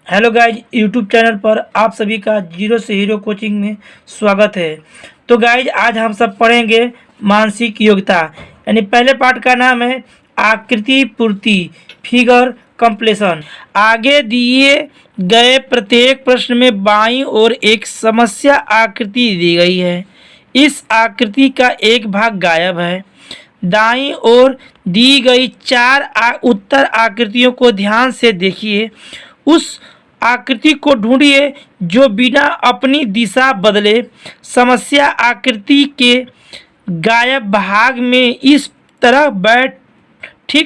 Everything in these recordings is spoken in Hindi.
हेलो गाइज, यूट्यूब चैनल पर आप सभी का जीरो से हीरो कोचिंग में स्वागत है। तो गाइज आज हम सब पढ़ेंगे मानसिक योग्यता, यानी पहले पार्ट का नाम है आकृति पूर्ति, फिगर कंप्लीशन। आगे दिए गए प्रत्येक प्रश्न में बाईं ओर एक समस्या आकृति दी गई है। इस आकृति का एक भाग गायब है। दाईं ओर दी गई चार उत्तर आकृतियों को ध्यान से देखिए। उस आकृति को ढूंढिए जो बिना अपनी दिशा बदले समस्या आकृति के गायब भाग में इस तरह बैठे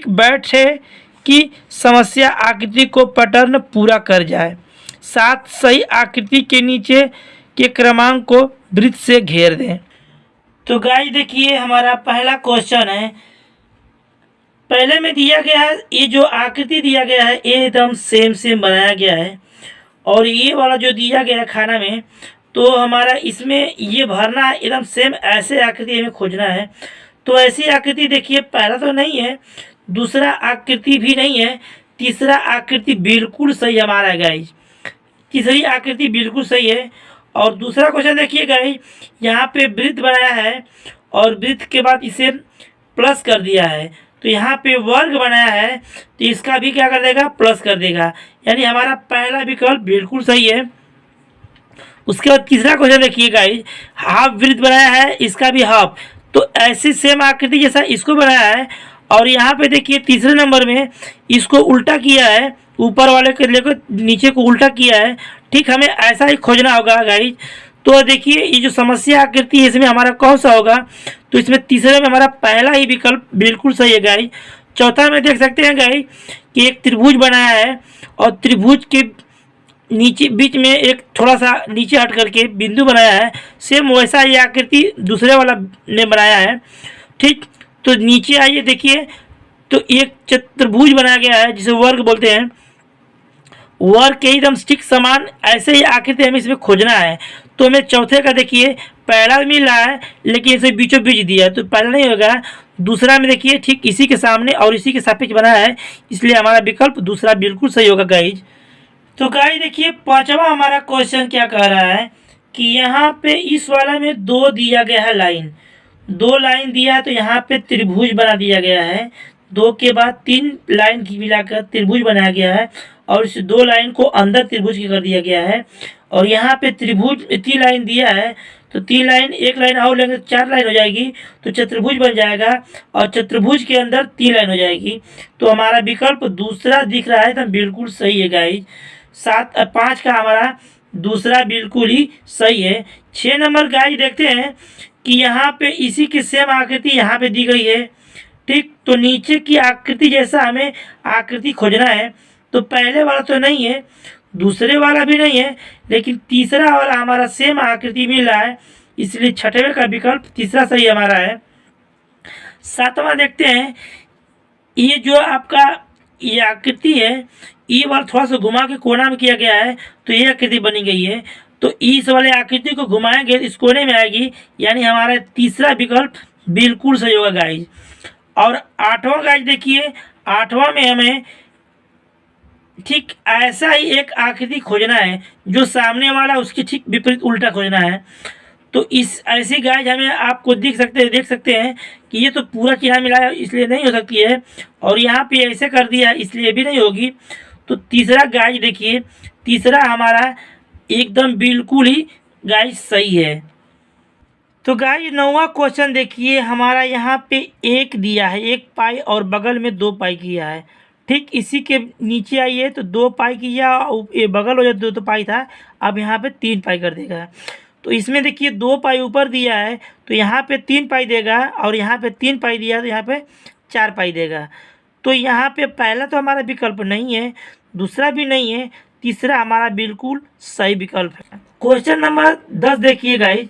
कि समस्या आकृति को पैटर्न पूरा कर जाए। साथ सही आकृति के नीचे के क्रमांक को वृत्त से घेर दें। तो गाइस देखिए, हमारा पहला क्वेश्चन है। पहले में दिया गया है, ये जो आकृति दिया गया है ये एकदम सेम बनाया गया है, और ये वाला जो दिया गया है खाना में, तो हमारा इसमें ये भरना है एकदम सेम। ऐसे आकृति हमें खोजना है। तो ऐसी आकृति देखिए, पहला तो नहीं है, दूसरा आकृति भी नहीं है, तीसरा आकृति बिल्कुल सही हमारा है गाइस। तीसरी आकृति बिल्कुल सही है। और दूसरा क्वेश्चन देखिए गाइस, यहाँ पे वृत्त बनाया है और वृत्त के बाद इसे प्लस कर दिया है, तो यहाँ पे वर्ग बनाया है, तो इसका भी क्या कर देगा, प्लस कर देगा। यानी हमारा पहला विकल्प बिल्कुल सही है। उसके बाद तीसरा क्वेश्चन देखिए गाइस, हाफ वृत्त बनाया है, इसका भी हाफ, तो ऐसी सेम आकृति जैसा इसको बनाया है। और यहाँ पे देखिए तीसरे नंबर में इसको उल्टा किया है, ऊपर वाले को लेकर नीचे को उल्टा किया है। ठीक, हमें ऐसा ही खोजना होगा गाइस। तो देखिए ये जो समस्या आकृति है इसमें हमारा कौन सा होगा, तो इसमें तीसरे में हमारा पहला ही विकल्प बिल्कुल सही है गाइस। चौथा में देख सकते हैं गाइस कि एक त्रिभुज बनाया है और त्रिभुज के नीचे बीच में एक थोड़ा सा नीचे हट करके बिंदु बनाया है। सेम वैसा ये आकृति दूसरे वाला ने बनाया है। ठीक, तो नीचे आइए देखिए, तो एक चतुर्भुज बनाया गया है जिसे वर्ग बोलते हैं। वर्ग के एकदम ठीक समान ऐसे ही आकृति हमें इसमें खोजना है। तो हमें चौथे का देखिए पहला मिल रहा है, लेकिन इसे बीचों बीच दिया है, तो पहला नहीं होगा। दूसरा में देखिए ठीक इसी के सामने और इसी के सापेक्ष बनाया है, इसलिए हमारा विकल्प दूसरा बिल्कुल सही होगा गाइज। तो गाइज देखिए पांचवा हमारा क्वेश्चन क्या कह रहा है कि यहाँ पे इस वाला में दो दिया गया है लाइन, दो लाइन दिया है, तो यहाँ पे त्रिभुज बना दिया गया है। दो के बाद तीन लाइन की मिलाकर त्रिभुज बनाया गया है, और इस दो लाइन को अंदर त्रिभुज की कर दिया गया है। और यहाँ पे त्रिभुज तीन लाइन दिया है, तो तीन लाइन, एक लाइन और लेंगे तो चार लाइन हो जाएगी, तो चतुर्भुज बन जाएगा, और चतुर्भुज के अंदर तीन लाइन हो जाएगी। तो हमारा विकल्प दूसरा दिख रहा है, तो बिल्कुल सही है गाइज। पाँच का हमारा दूसरा बिल्कुल ही सही है। 6 नंबर गाइज देखते हैं कि यहाँ पे इसी की सेम आकृति यहाँ पे दी गई है। ठीक, तो नीचे की आकृति जैसा हमें आकृति खोजना है। तो पहले वाला तो नहीं है, दूसरे वाला भी नहीं है, लेकिन तीसरा वाला हमारा सेम आकृति मिल रहा है, इसलिए छठवें का विकल्प तीसरा सही हमारा है। सातवां देखते हैं, ये जो आपका ये आकृति है, ये वाला थोड़ा सा घुमा के कोना में किया गया है, तो ये आकृति बनी गई है। तो इस वाले आकृति को घुमाएंगे इस कोने में आएगी, यानी हमारा तीसरा विकल्प बिल्कुल सही होगा गाइज। और आठवां गाइज देखिए, आठवां में हमें ठीक ऐसा ही एक आकृति खोजना है, जो सामने वाला उसकी ठीक विपरीत उल्टा खोजना है। तो इस ऐसी गाइज हमें आपको देख सकते हैं कि ये तो पूरा चिन्ह मिलाया इसलिए नहीं हो सकती है, और यहाँ पे ऐसे कर दिया इसलिए भी नहीं होगी। तो तीसरा गाइज देखिए, तीसरा हमारा एकदम बिल्कुल ही गाइज सही है। तो गाइज नौवां क्वेश्चन देखिए, हमारा यहाँ पे एक दिया है, एक पाई, और बगल में 2 पाई किया है। ठीक, इसी के नीचे आइए तो 2 पाई किया, ये बगल हो जाए 2 पाई था, अब यहाँ पे 3 पाई कर देगा। तो इसमें देखिए 2 पाई ऊपर दिया है, तो यहाँ पे 3 पाई देगा, और यहाँ पे 3 पाई दिया तो यहाँ पे 4 पाई देगा। तो यहाँ पे पहला तो हमारा विकल्प नहीं है, दूसरा भी नहीं है, तीसरा हमारा बिल्कुल सही विकल्प है। क्वेश्चन नंबर 10 देखिए गाइज,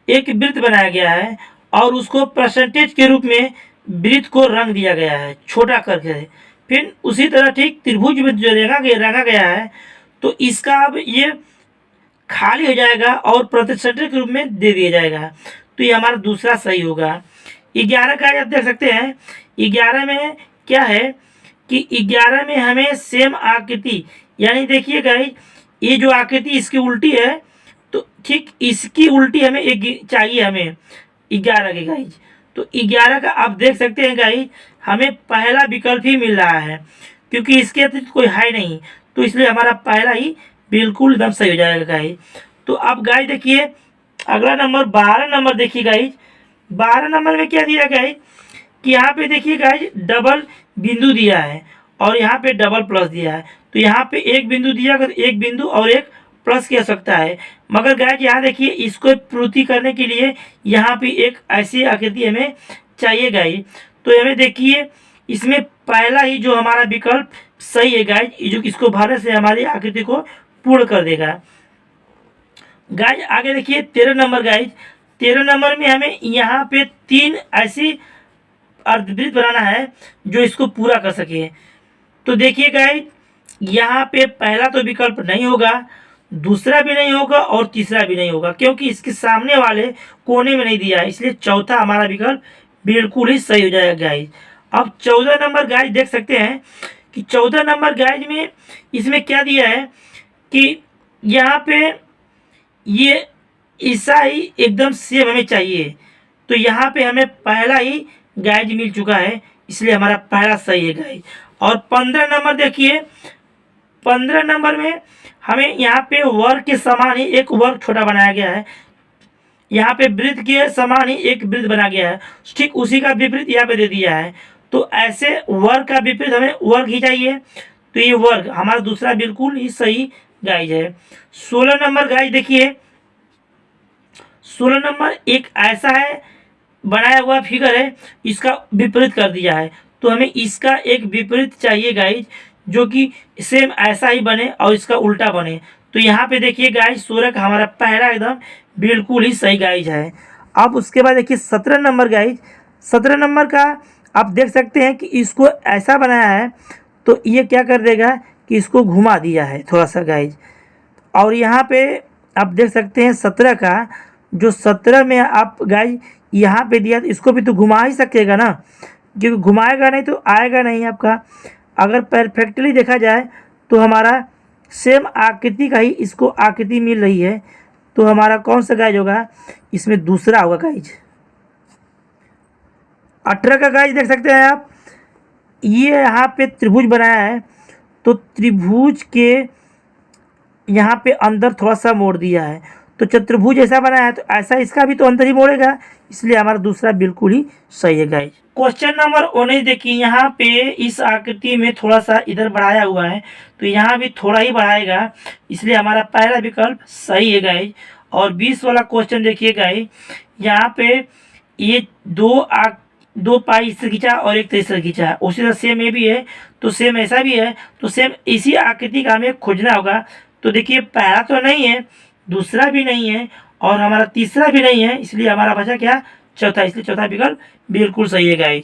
एक वृत्त बनाया गया है और उसको परसेंटेज के रूप में वृत्त को रंग दिया गया है छोटा करके। फिर उसी तरह ठीक त्रिभुज में जो रंगा गया है, तो इसका अब ये खाली हो जाएगा और परसेंटेज के रूप में दे दिया जाएगा, तो ये हमारा दूसरा सही होगा। 11 का आप देख सकते हैं, 11 में क्या है कि 11 में हमें सेम आकृति, यानी देखिए गाइज ये जो आकृति इसकी उल्टी है, तो ठीक इसकी उल्टी हमें एक चाहिए हमें 11 के गाइज। तो 11 का आप देख सकते हैं गाइज हमें पहला विकल्प ही मिल रहा है, क्योंकि इसके अतिरिक्त कोई है नहीं, तो इसलिए हमारा पहला ही बिल्कुल एकदम सही हो जाएगा गाइज। तो अब गाइज देखिए अगला नंबर 12 नंबर देखिए गाइज। 12 नंबर में क्या दिया गाइज कि यहाँ पे देखिए गाइज डबल बिंदु दिया है और यहाँ पे डबल प्लस दिया है। तो यहाँ पे एक बिंदु दिया, अगर एक बिंदु और एक प्लस की आवश्यकता है, मगर गाइज यहाँ देखिए इसको पूर्ति करने के लिए यहाँ पे एक ऐसी आकृति हमें चाहिए गाइज। तो हमें देखिए इसमें पहला ही जो हमारा विकल्प सही है गाइज, जो इसको भरने से हमारी आकृति को पूर्ण कर देगा गाइज। आगे देखिए 13 नंबर गाइज। 13 नंबर में हमें यहाँ पे 3 ऐसी अर्धवृत्त बनाना है जो इसको पूरा कर सके। तो देखिए गाइज यहाँ पे पहला तो विकल्प नहीं होगा, दूसरा भी नहीं होगा और तीसरा भी नहीं होगा, क्योंकि इसके सामने वाले कोने में नहीं दिया है, इसलिए चौथा हमारा विकल्प बिल्कुल ही सही हो जाएगा गाइज। अब 14 नंबर गाइज देख सकते हैं कि 14 नंबर गाइज में इसमें क्या दिया है कि यहाँ पे ये ऐसा ही एकदम सेम हमें चाहिए। तो यहाँ पे हमें पहला ही गाइज मिल चुका है, इसलिए हमारा पहला सही है गाइज। और 15 नंबर देखिए, 15 नंबर में हमें यहाँ पे वर्ग के समान ही एक वर्ग छोटा बनाया गया है, यहाँ पे वृत्त के समान ही एक वृत्त बना गया है, ठीक उसी का विपरीत यहाँ पे दे दिया है। तो ऐसे वर्ग का विपरीत हमें वर्ग ही चाहिए, तो ये वर्ग हमारा दूसरा बिल्कुल ही सही गाइज है। 16 नंबर गाइज देखिए, 16 नंबर एक ऐसा है बनाया हुआ फिगर है, इसका विपरीत कर दिया है, तो हमें इसका एक विपरीत चाहिए गाइज जो कि सेम ऐसा ही बने और इसका उल्टा बने। तो यहाँ पे देखिए गाइज 16 का हमारा पहला एकदम बिल्कुल ही सही गाइज है। अब उसके बाद देखिए 17 नंबर गाइज। 17 नंबर का आप देख सकते हैं कि इसको ऐसा बनाया है, तो ये क्या कर देगा कि इसको घुमा दिया है थोड़ा सा गाइज। और यहाँ पे आप देख सकते हैं 17 का जो 17 में आप गाइज यहाँ पे दिया, तो इसको भी तो घुमा ही सकेगा ना, क्योंकि घुमाएगा नहीं तो आएगा नहीं आपका। अगर परफेक्टली देखा जाए तो हमारा सेम आकृति का ही इसको आकृति मिल रही है, तो हमारा कौन सा गाइज होगा, इसमें दूसरा होगा गाइज। 18 का गाइज देख सकते हैं आप, ये यहाँ पे त्रिभुज बनाया है, तो त्रिभुज के यहाँ पे अंदर थोड़ा सा मोड़ दिया है, तो चतुर्भुज ऐसा बनाया है, तो ऐसा इसका भी तो अंदर ही मोड़ेगा, इसलिए हमारा दूसरा बिल्कुल ही सही है गाइज। क्वेश्चन नंबर 19 देखिए, यहाँ पे इस आकृति में थोड़ा सा इधर बढ़ाया हुआ है, तो यहाँ भी थोड़ा ही बढ़ाएगा, इसलिए हमारा पहला विकल्प सही है गाइज। और 20 वाला क्वेश्चन देखिए गाइज, यहाँ पे ये दो पाई इससे खींचा और एक तीसरा खींचा, उसी तरह सेम ये भी है, तो सेम ऐसा भी है, तो सेम इसी आकृति का हमें खोजना होगा। तो देखिए पहला तो नहीं है, दूसरा भी नहीं है और हमारा तीसरा भी नहीं है, इसलिए हमारा बचा क्या, चौथा, इसलिए चौथा विकल्प बिल्कुल सही है गाइस।